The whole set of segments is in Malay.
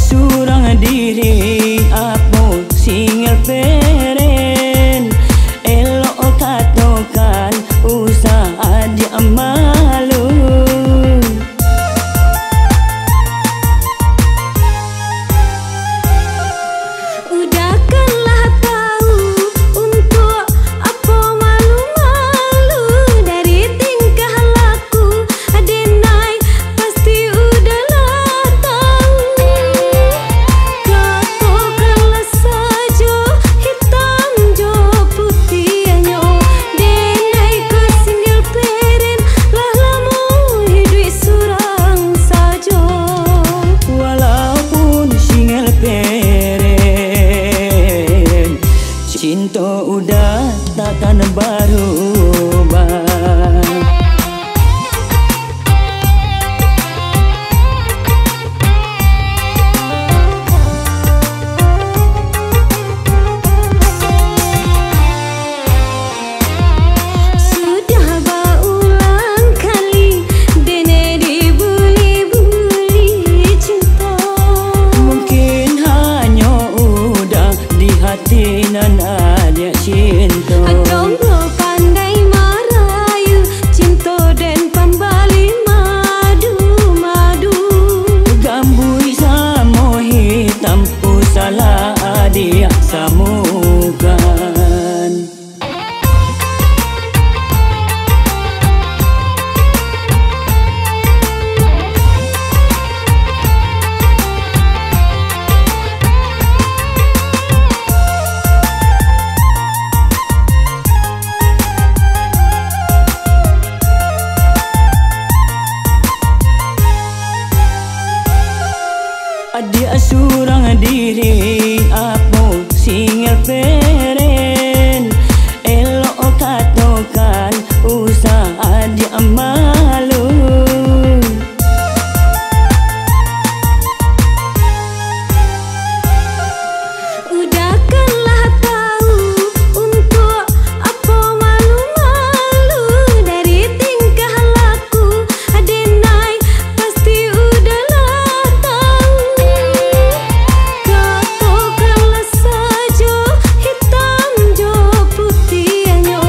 surang diri aku single peren. Elok katokan usaha dia malu. Udahkanlah tahu untuk apa malu-malu dari tingkah laku adenai pasti udahlah tahu. Katakanlah saja hitam jo putihnya denai ke single parent lah lamu hidup surang saja. Walaupun single parent, cinta udah takkan berubah. Sudah berulang kali dene dibuli-buli cinta. Mungkin hanya udah di hati nan ada cinta. Jomblo pandai merayu cinta dan pembali madu-madu. Gambui sama hitam usalah dia samukan. Dia surang diri aku single peren. Elok katokan usaha dia malu. Udahkanlah tahu untuk apa malu-malu dari tingkah laku adenai pasti udahlah tahu. Katakanlah saja hitam jo putihnya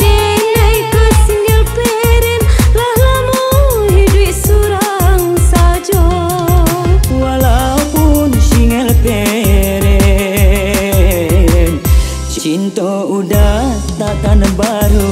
denai ke single parent lah lamu hidup surang saja. Walaupun single parent, cinta udah takkan baru.